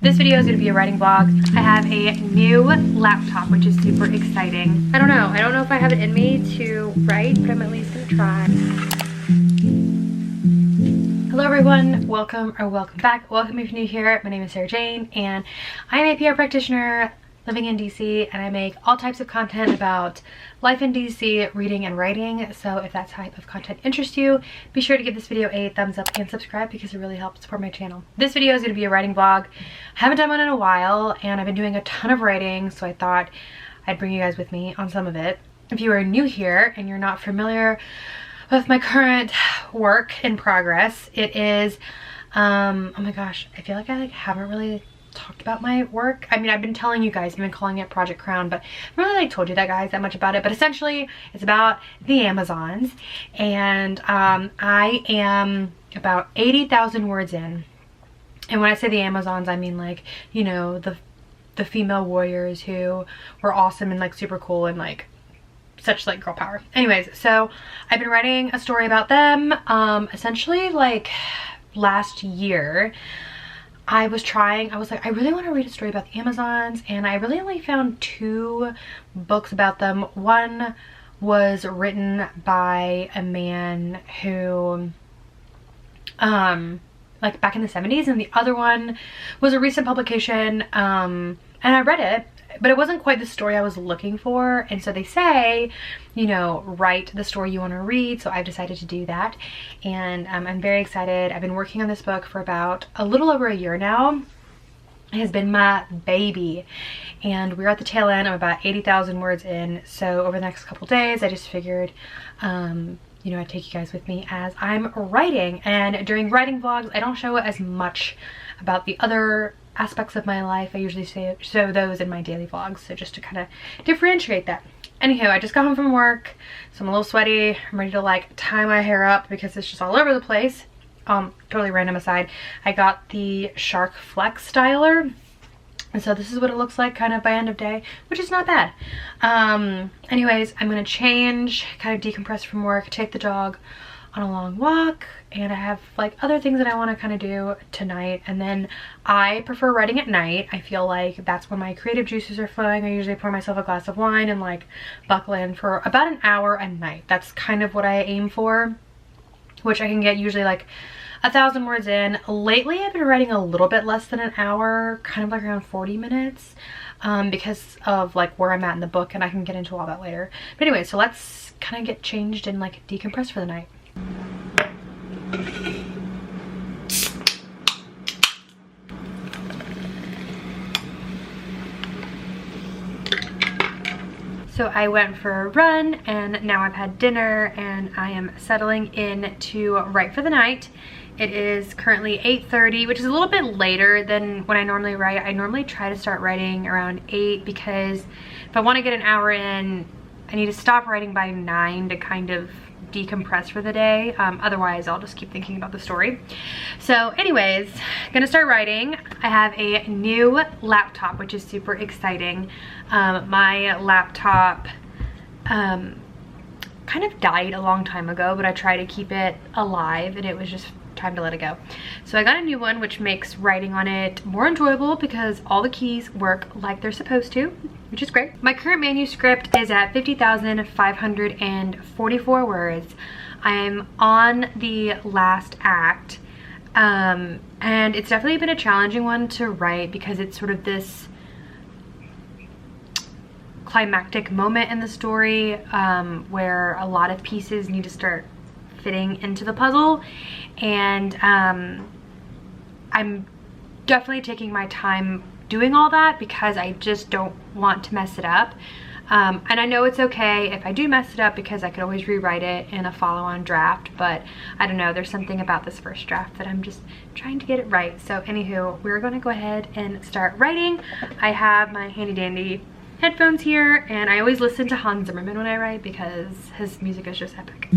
This video is going to be a writing vlog. I have a new laptop, which is super exciting. I don't know if I have it in me to write, but I'm at least going to try. Hello everyone, welcome back. Welcome if you're new here. My name is Sarah Jane and I'm a PR practitioner living in DC, and I make all types of content about life in DC, reading and writing. So if that type of content interests you, be sure to give this video a thumbs up and subscribe because it really helps support my channel. This video is going to be a writing vlog. I haven't done one in a while and I've been doing a ton of writing, so I thought I'd bring you guys with me on some of it. If you are new here and you're not familiar with my current work in progress, it is oh my gosh, I feel like I haven't really talked about my work. I mean, I've been telling you guys, I've been calling it Project Crown, but I really told you that much about it. But essentially it's about the Amazons, and I am about 80,000 words in. And when I say the Amazons, I mean, like, you know, the female warriors who were awesome and like super cool and like such like girl power. Anyways, so I've been writing a story about them essentially like last year. I was like, I really want to read a story about the Amazons, and I really only found 2 books about them. One was written by a man who like back in the 70s, and the other one was a recent publication, and I read it, but it wasn't quite the story I was looking for. And so they say, you know, write the story you want to read. So I've decided to do that, and I'm very excited. I've been working on this book for about a little over a year now. It has been my baby, and we're at the tail end. I'm about 80,000 words in. So over the next couple days, I just figured you know, I'd take you guys with me as I'm writing. And during writing vlogs, I don't show as much about the other aspects of my life. I usually show those in my daily vlogs, so just to kind of differentiate that. Anywho, I just got home from work, so I'm a little sweaty. I'm ready to like tie my hair up because it's just all over the place. Totally random aside, I got the Shark Flex styler, and so this is what it looks like kind of by end of day, which is not bad. Anyways, I'm gonna change, kind of decompress from work, take the dog on a long walk, and I have like other things that I want to kind of do tonight. And then I prefer writing at night. I feel like that's when my creative juices are flowing. I usually pour myself a glass of wine and like buckle in for about an hour a night. That's kind of what I aim for, which I can get usually like 1,000 words in. Lately I've been writing a little bit less than an hour, kind of like around 40 minutes, because of like where I'm at in the book, and I can get into all that later. But anyway, so let's kind of get changed and like decompress for the night. So I went for a run, and now I've had dinner, and I am settling in to write for the night. It is currently 8:30, which is a little bit later than when I normally write. I normally try to start writing around 8 because if I want to get an hour in, I need to stop writing by 9 to kind of decompress for the day. Otherwise I'll just keep thinking about the story. So anyways, gonna start writing. I have a new laptop, which is super exciting. My laptop kind of died a long time ago, but I try to keep it alive, and it was just time to let it go. So I got a new one, which makes writing on it more enjoyable because all the keys work like they're supposed to, which is great. My current manuscript is at 50,544 words. I'm on the last act, and it's definitely been a challenging one to write because it's sort of this climactic moment in the story where a lot of pieces need to start fitting into the puzzle, and I'm definitely taking my time doing all that because I just don't want to mess it up. And I know it's okay if I do mess it up because I could always rewrite it in a follow-on draft, but I don't know, there's something about this first draft that I'm just trying to get it right. So anywho, we're gonna go ahead and start writing. I have my handy dandy headphones here, and I always listen to Hans Zimmerman when I write because his music is just epic.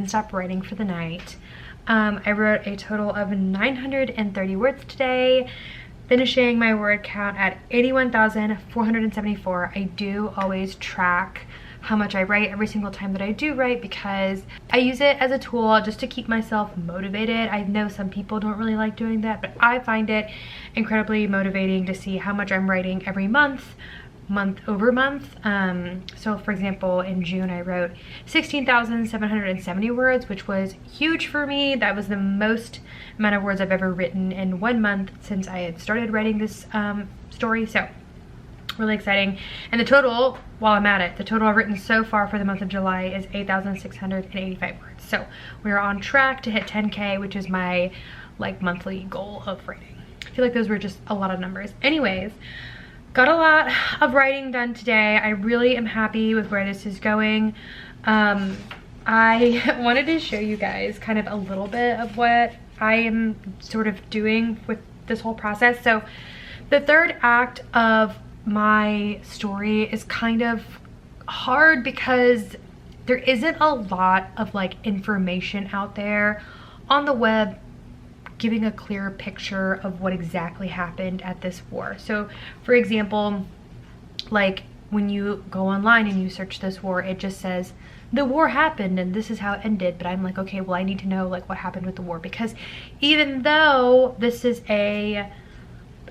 and stop writing for the night. I wrote a total of 930 words today, finishing my word count at 81,474. I do always track how much I write every single time that I do write because I use it as a tool just to keep myself motivated. I know some people don't really like doing that, but I find it incredibly motivating to see how much I'm writing every month over month. So for example, in June I wrote 16,770 words, which was huge for me. That was the most amount of words I've ever written in 1 month since I had started writing this story. So really exciting. And the total, while I'm at it, the total I've written so far for the month of July is 8,685 words. So we're on track to hit 10K, which is my like monthly goal of writing. I feel like those were just a lot of numbers. Anyways, got a lot of writing done today. I really am happy with where this is going. I wanted to show you guys kind of a little bit of what I am sort of doing with this whole process. So the third act of my story is kind of hard because there isn't a lot of like information out there on the web giving a clear picture of what exactly happened at this war. So for example, like when you go online and you search this war, it just says the war happened and this is how it ended. But I'm like, okay, well I need to know like what happened with the war, because even though this is a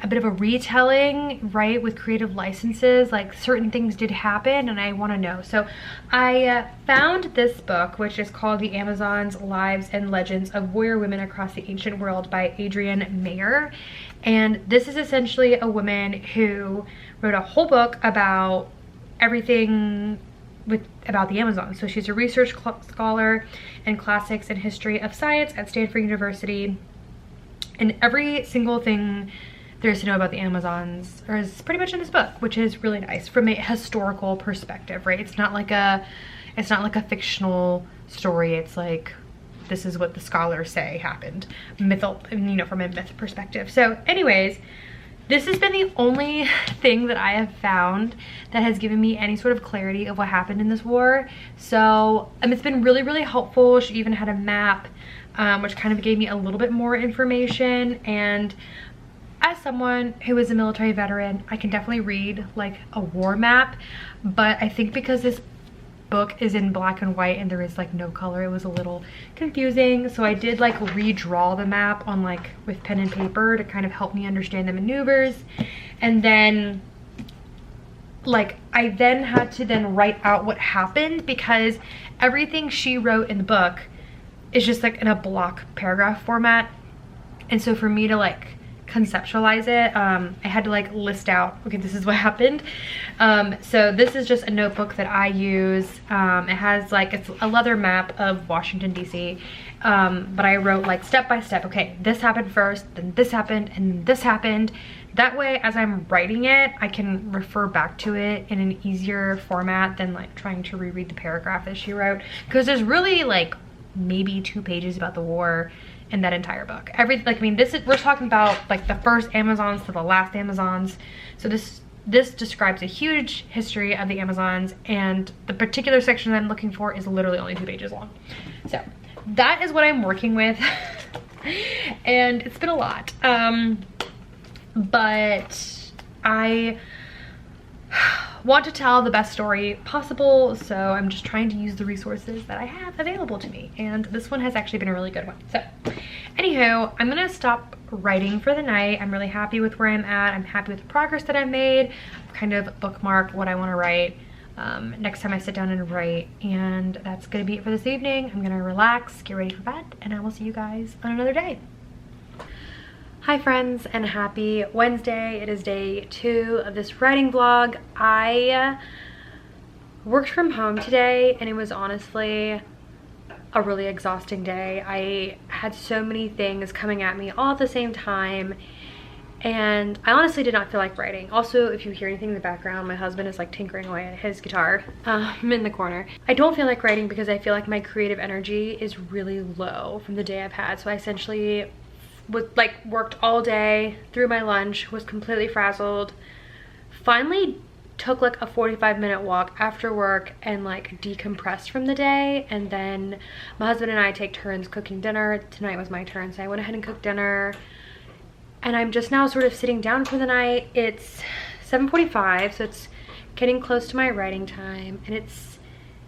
bit of a retelling, right, with creative licenses, like certain things did happen and I want to know. So I found this book, which is called The Amazons, Lives and Legends of Warrior Women Across the Ancient World by Adrienne Mayer. And this is essentially a woman who wrote a whole book about everything about the Amazons. So she's a research scholar in classics and history of science at Stanford University, and every single thing there is to know about the Amazons is pretty much in this book, which is really nice from a historical perspective, right? It's not like a fictional story. It's like, this is what the scholars say happened, you know, from a myth perspective. So anyways, this has been the only thing that I have found that has given me any sort of clarity of what happened in this war. So it's been really, really helpful. She even had a map, which kind of gave me a little bit more information. And as someone who is a military veteran, I can definitely read like a war map, but I think because this book is in black and white and there is like no color, it was a little confusing. So I did like redraw the map on like with pen and paper to kind of help me understand the maneuvers. And then like I then had to then write out what happened, because everything she wrote in the book is just like in a block paragraph format. And so for me to like conceptualize it, I had to like list out, okay, this is what happened. So this is just a notebook that I use. It has like, it's a leather map of Washington DC, but I wrote like step by step, okay, this happened first, then this happened, and this happened. That way, as I'm writing it, I can refer back to it in an easier format than like trying to reread the paragraph that she wrote, because there's really like maybe 2 pages about the war in that entire book. We're talking about like the first Amazons to the last Amazons. So this describes a huge history of the Amazons, and the particular section that I'm looking for is literally only 2 pages long. So that is what I'm working with. And it's been a lot. But I want to tell the best story possible, so I'm just trying to use the resources that I have available to me, and this one has actually been a really good one. So anywho, I'm gonna stop writing for the night. I'm really happy with where I'm at. I'm happy with the progress that I've made. I've kind of bookmarked what I want to write next time I sit down and write, and that's gonna be it for this evening. I'm gonna relax, get ready for bed, and I will see you guys on another day. Hi friends, and happy Wednesday. It is day 2 of this writing vlog. I worked from home today, and it was honestly a really exhausting day. I had so many things coming at me all at the same time, and I honestly did not feel like writing. Also, if you hear anything in the background, my husband is like tinkering away at his guitar in the corner. I don't feel like writing because I feel like my creative energy is really low from the day I've had. So I essentially worked all day, through my lunch, was completely frazzled, finally took like a 45-minute walk after work and like decompressed from the day. And then my husband and I take turns cooking dinner. Tonight was my turn, so I went ahead and cooked dinner. And I'm just now sort of sitting down for the night. It's 7:45, so it's getting close to my writing time. And it's,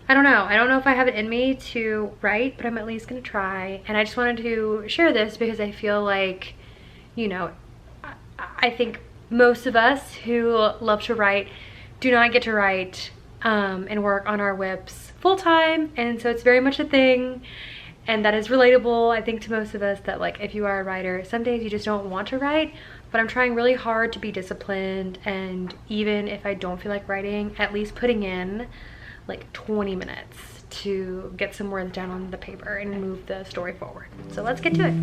I don't know if I have it in me to write, but I'm at least gonna try. And I just wanted to share this because I feel like, you know, I think most of us who love to write do not get to write and work on our whips full-time, and so it's very much a thing, and that is relatable, I think, to most of us, that like if you are a writer, some days you just don't want to write. But I'm trying really hard to be disciplined, and even if I don't feel like writing, at least putting in like 20 minutes to get some words down on the paper and move the story forward. So let's get to it.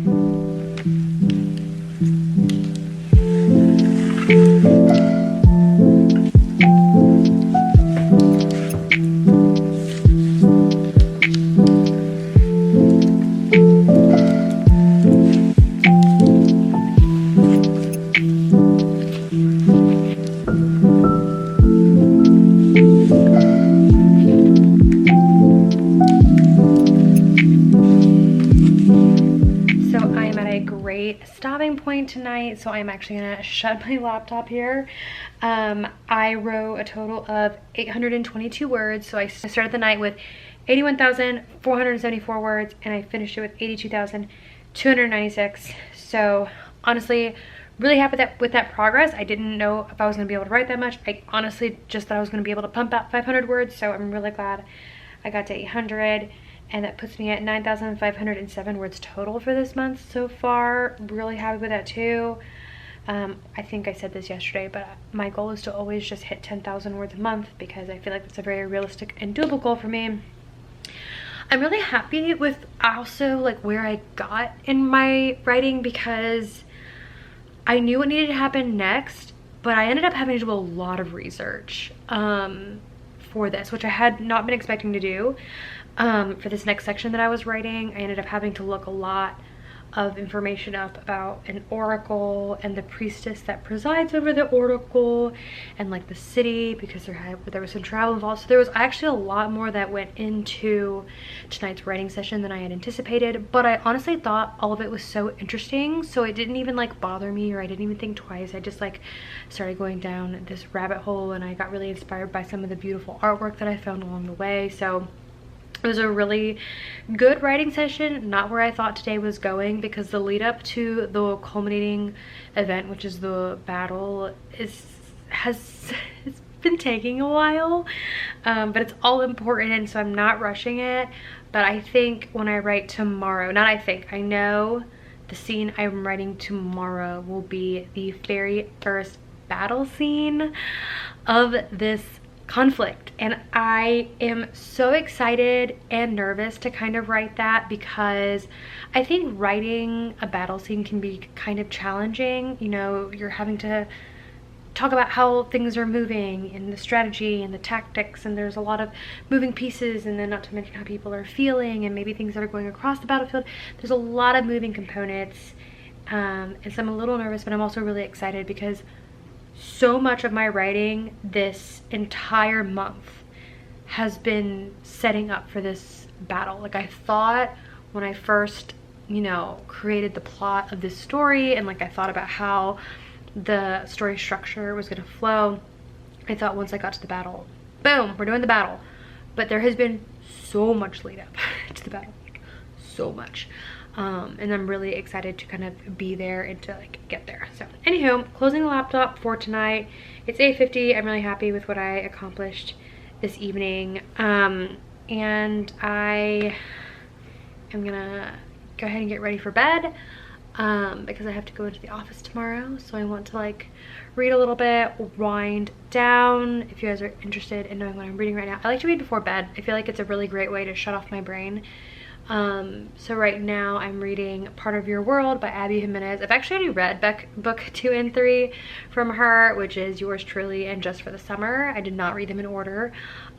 Stopping point tonight, so I'm actually gonna shut my laptop here. I wrote a total of 822 words, so I started the night with 81,474 words and I finished it with 82,296. So honestly, really happy with that progress. I didn't know if I was gonna be able to write that much. I honestly just thought I was gonna be able to pump out 500 words, so I'm really glad I got to 800. And that puts me at 9,507 words total for this month so far. Really happy with that too. I think I said this yesterday, but my goal is to always just hit 10,000 words a month because I feel like that's a very realistic and doable goal for me. I'm really happy with also like where I got in my writing because I knew what needed to happen next, but I ended up having to do a lot of research for this, which I had not been expecting to do. For this next section that I was writing, I ended up having to look a lot of information up about an oracle and the priestess that presides over the oracle and like the city, because there was some travel involved. So there was actually a lot more that went into tonight's writing session than I had anticipated, but I honestly thought all of it was so interesting, so it didn't even like bother me, or I didn't even think twice. I just like started going down this rabbit hole, and I got really inspired by some of the beautiful artwork that I found along the way. So it was a really good writing session, not where I thought today was going, because the lead up to the culminating event, which is the battle, has been taking a while, but it's all important, and so I'm not rushing it. But I think when I write tomorrow, I know the scene I'm writing tomorrow will be the very first battle scene of this conflict, and I am so excited and nervous to kind of write that, because I think writing a battle scene can be kind of challenging. You know, you're having to talk about how things are moving and the strategy and the tactics, and there's a lot of moving pieces, and then not to mention how people are feeling and maybe things that are going across the battlefield. There's a lot of moving components, and so I'm a little nervous, but I'm also really excited because so much of my writing this entire month has been setting up for this battle. Like, I thought when I first, you know, created the plot of this story, and like I thought about how the story structure was going to flow, I thought once I got to the battle, boom, we're doing the battle. But there has been so much lead up to the battle, like so much. And I'm really excited to kind of be there and to like get there. So anywho, closing the laptop for tonight. It's 8:50. I'm really happy with what I accomplished this evening. And I am gonna go ahead and get ready for bed because I have to go into the office tomorrow. So I want to like read a little bit, wind down. If you guys are interested in knowing what I'm reading right now, I like to read before bed. I feel like it's a really great way to shut off my brain. So right now I'm reading Part of Your World by Abby Jimenez. I've actually already read book 2 and 3 from her, which is Yours Truly and Just for the Summer. I did not read them in order,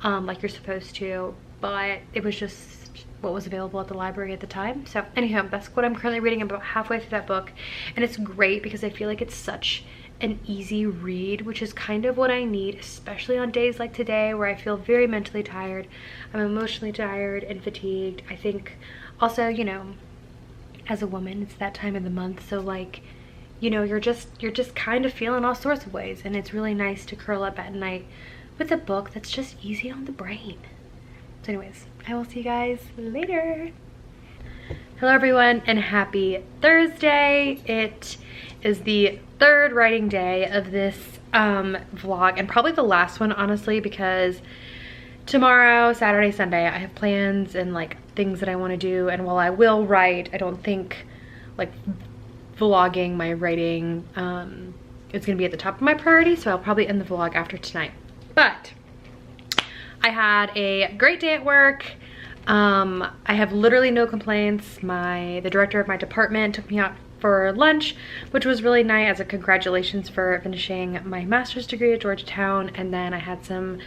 like you're supposed to, but it was just what was available at the library at the time. So anyhow, that's what I'm currently reading. I'm about halfway through that book, and it's great because I feel like it's such an easy read, which is kind of what I need, especially on days like today where I feel very mentally tired. I'm emotionally tired and fatigued. I think also, you know, as a woman, it's that time of the month, so like, you know, you're just kind of feeling all sorts of ways, and it's really nice to curl up at night with a book that's just easy on the brain. So anyways, I will see you guys later. Hello everyone, and happy Thursday. It is the third writing day of this vlog, and probably the last one, honestly, because tomorrow, Saturday, Sunday, I have plans and like things that I want to do, and while I will write, I don't think like vlogging my writing is gonna be at the top of my priority, so I'll probably end the vlog after tonight. But I had a great day at work. I have literally no complaints. The director of my department took me out for lunch, which was really nice, as a congratulations for finishing my master's degree at Georgetown. And then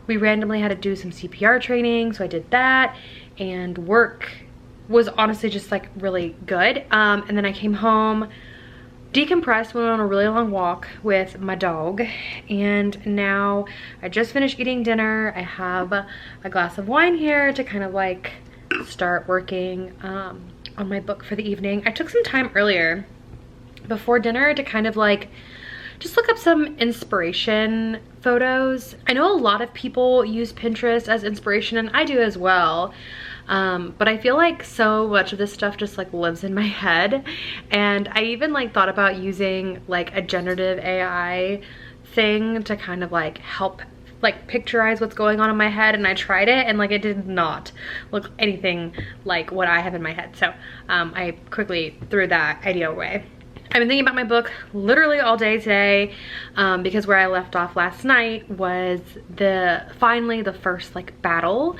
we randomly had to do some CPR training, so I did that, and work was honestly just like really good. And then I came home, decompressed, went on a really long walk with my dog, and now I just finished eating dinner. I have a glass of wine here to kind of like start working on my book for the evening. I took some time earlier before dinner to kind of like just look up some inspiration photos. I know a lot of people use Pinterest as inspiration, and I do as well. But I feel like so much of this stuff just like lives in my head, and I even like thought about using like a generative AI thing to kind of like help like picturize what's going on in my head, and I tried it, and like it did not look anything like what I have in my head, so I quickly threw that idea away. I've been thinking about my book literally all day today, because where I left off last night was finally the first like battle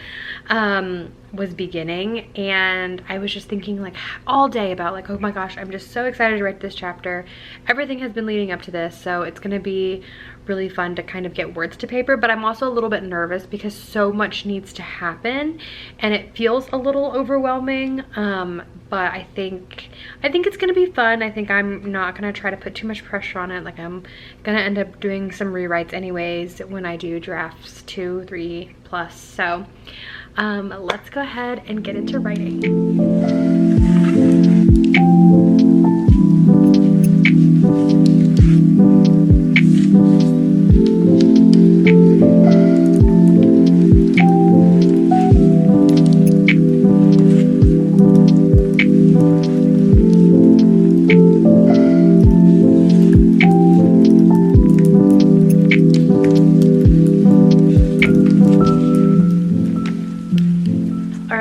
was beginning, and I was just thinking like all day about like, oh my gosh, I'm just so excited to write this chapter. Everything has been leading up to this, so it's gonna be really fun to kind of get words to paper, but I'm also a little bit nervous because so much needs to happen and it feels a little overwhelming, but I think it's gonna be fun. I think I'm not gonna try to put too much pressure on it. Like, I'm gonna end up doing some rewrites anyways when I do drafts 2, 3 plus. So let's go ahead and get into writing.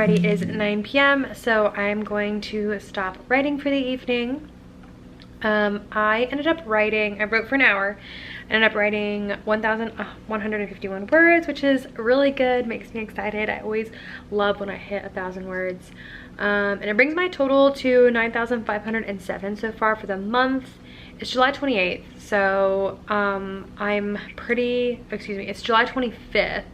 It is 9 p.m. so I'm going to stop writing for the evening. I wrote for an hour. I ended up writing 1,151 words, which is really good, makes me excited. I always love when I hit 1,000 words. And it brings my total to 9,507 so far for the month. It's July 28th, so it's July 25th.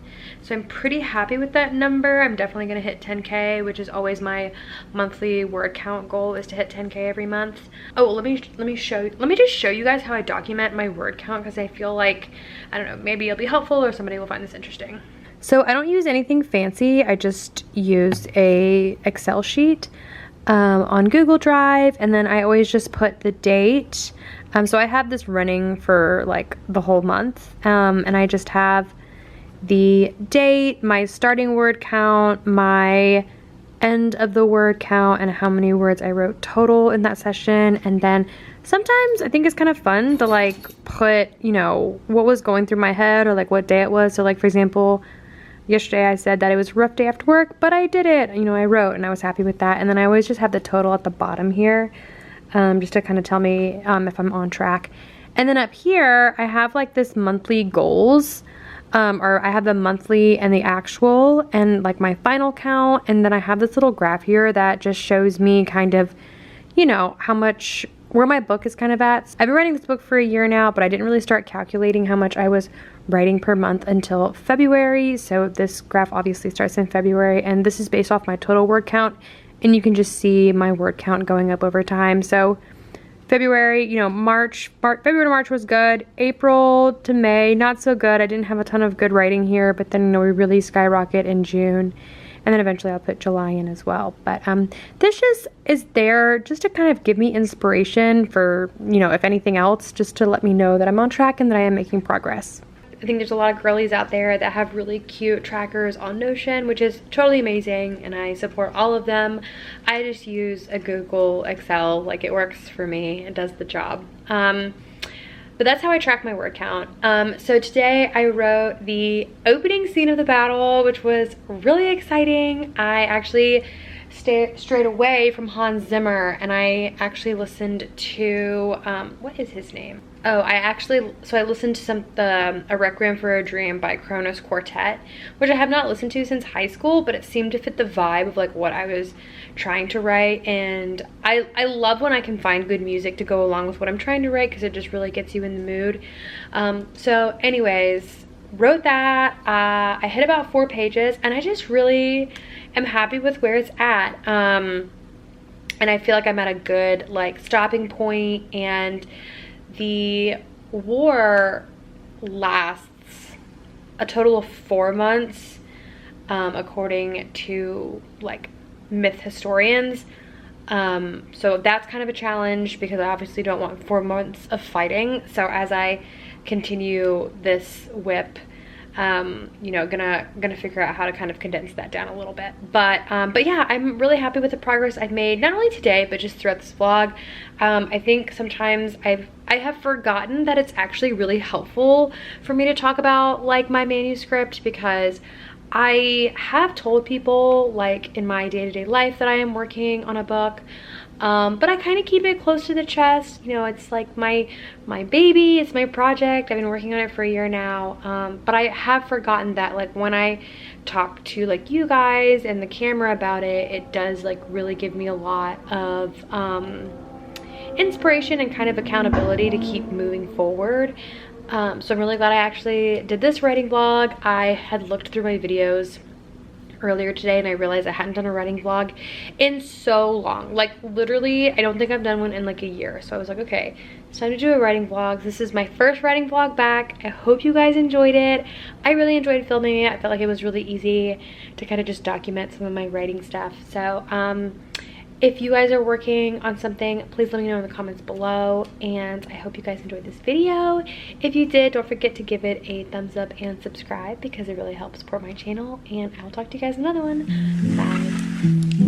So I'm pretty happy with that number. I'm definitely gonna hit 10K, which is always my monthly word count goal, is to hit 10K every month. Oh, let me just show you guys how I document my word count, because I feel like, I don't know, maybe it'll be helpful or somebody will find this interesting. So I don't use anything fancy. I just use a Excel sheet on Google Drive, and then I always just put the date. So I have this running for like the whole month, and I just have the date, my starting word count, my end of the word count, and how many words I wrote total in that session. And then sometimes I think it's kind of fun to like put, you know, what was going through my head or like what day it was. So like, for example, yesterday I said that it was a rough day after work, but I did it, you know, I wrote and I was happy with that. And then I always just have the total at the bottom here, just to kind of tell me if I'm on track. And then up here I have like this monthly goals, or I have the monthly and the actual and like my final count. And then I have this little graph here that just shows me kind of, you know, where my book is kind of at. I've been writing this book for a year now, but I didn't really start calculating how much I was writing per month until February. So this graph obviously starts in February, and this is based off my total word count, and you can just see my word count going up over time. So February, you know, February to March was good. April to May, not so good. I didn't have a ton of good writing here, but then, you know, we really skyrocket in June. And then eventually I'll put July in as well. But this just is there just to kind of give me inspiration for, you know, if anything else, just to let me know that I'm on track and that I am making progress. I think there's a lot of girlies out there that have really cute trackers on Notion, which is totally amazing, and I support all of them. I just use a Google Excel, like it works for me, it does the job. But that's how I track my word count. So today I wrote the opening scene of the battle, which was really exciting. I actually strayed away from Hans Zimmer, and I actually listened to, what is his name? Oh, I listened to a Requiem for a Dream by Kronos Quartet, which I have not listened to since high school, but it seemed to fit the vibe of like what I was trying to write. And I love when I can find good music to go along with what I'm trying to write, because it just really gets you in the mood. So anyways, wrote that. I hit about 4 pages, and I just really am happy with where it's at. And I feel like I'm at a good like stopping point, and the war lasts a total of 4 months, according to like myth historians. So that's kind of a challenge, because I obviously don't want 4 months of fighting. So as I continue this whip, you know, gonna figure out how to kind of condense that down a little bit. But yeah, I'm really happy with the progress I've made, not only today, but just throughout this vlog. I think sometimes I have forgotten that it's actually really helpful for me to talk about like my manuscript, because I have told people like in my day-to-day life that I am working on a book, but I kind of keep it close to the chest. You know, it's like my baby, it's my project. I've been working on it for a year now, but I have forgotten that like when I talk to like you guys and the camera about it, it does like really give me a lot of inspiration and kind of accountability to keep moving forward. So I'm really glad I actually did this writing vlog. I had looked through my videos earlier today and I realized I hadn't done a writing vlog in so long. Like literally, I don't think I've done one in like a year. So I was like, okay, it's time to do a writing vlog. This is my first writing vlog back. I hope you guys enjoyed it. I really enjoyed filming it. I felt like it was really easy to kind of just document some of my writing stuff. So if you guys are working on something, please let me know in the comments below, and I hope you guys enjoyed this video. If you did, don't forget to give it a thumbs up and subscribe, because it really helps support my channel, and I will talk to you guys in another one. Bye.